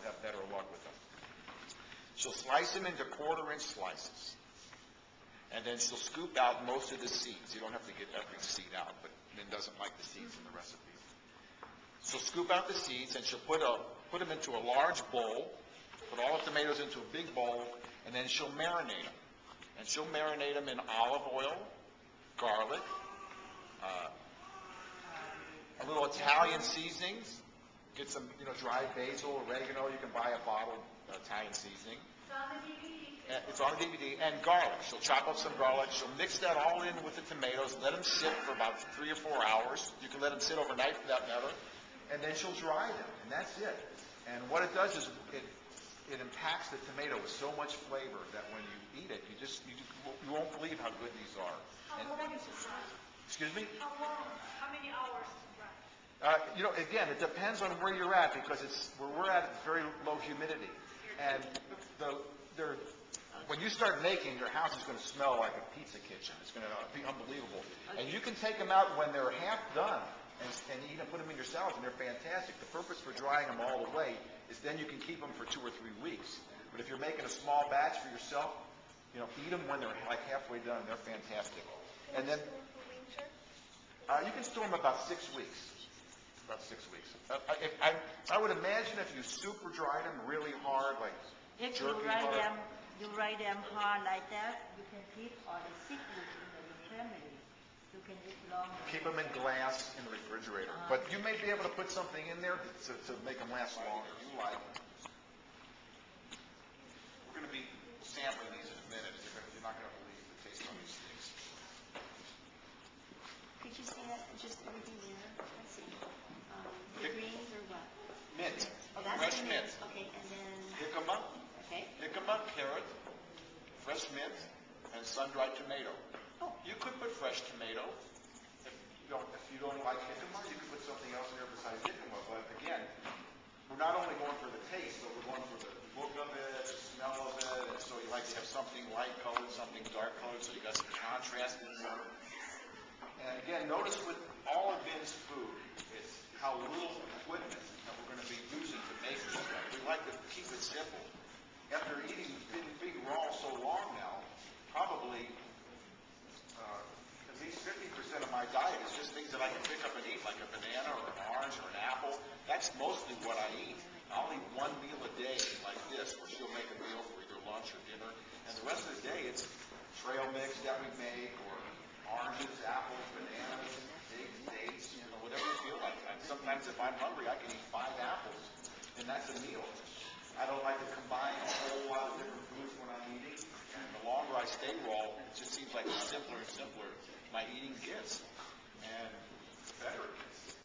have better luck with them. She'll slice them into quarter-inch slices. And then she'll scoop out most of the seeds. You don't have to get every seed out, but Min doesn't like the seeds in the recipe. She'll scoop out the seeds, and she'll put them into a large bowl, put all the tomatoes into a big bowl, and then she'll marinate them. And she'll marinate them in olive oil, garlic, a little Italian seasonings. Get some, dried basil, oregano. You can buy a bottle of Italian seasoning. It's on the DVD. And garlic. She'll chop up some garlic. She'll mix that all in with the tomatoes. Let them sit for about 3 or 4 hours. You can let them sit overnight for that matter. And then she'll dry them. And that's it. And what it does is it impacts the tomato with so much flavor that when you eat it, you won't believe how good these are. How long is it dry? Excuse me? How long? How many hours is it dry? Again, it depends on where you're at, because where we're at, it's very low humidity. And when you start making, your house is going to smell like a pizza kitchen. It's going to be unbelievable. And you can take them out when they're half done and you can put them in your salad, and they're fantastic. The purpose for drying them all the way is then you can keep them for 2 or 3 weeks. But if you're making a small batch for yourself, eat them when they're like halfway done. They're fantastic. And then you can store them about 6 weeks. About 6 weeks. I would imagine if you super dried them really hard, like if jerky you dry them hard like that, you can keep all the seafood in the family. You can eat longer. Keep them in glass in the refrigerator. But you may be able to put something in there to make them last longer. You like them. We're going to be sampling these in a minute. You're not going to believe the taste of these things. Could you say that? Just everything there? Let's see. The greens or what? Mint. Oh, that's Fresh the mint. Okay, and then... Jicama, Okay. carrot, fresh mint, and sun-dried tomato. Oh. You could put fresh tomato. If you don't like jicama, you could put something else in there besides jicama. But again, we're not only going for the taste, but we're going for the look of it, the smell of it, and so you like to have something light-colored, something dark-colored, so you got some contrast in there. And again, notice with all of Min's food, it's how little equipment that we're going to be using to make this stuff. We like to keep it simple. After eating being raw so long now, probably at least 50% of my diet is just things that I can pick up and eat, like a banana or an orange or an apple. That's mostly what I eat. I'll eat one meal a day like this, where she'll make a meal for either lunch or dinner. And the rest of the day, it's trail mix that we make, or oranges, apples, bananas, figs, dates, whatever you feel like. Sometimes if I'm hungry, I can eat 5 apples, and that's a meal. I don't like to combine a whole lot of different foods when I'm eating. And the longer I stay raw, it just seems like the simpler and simpler my eating gets.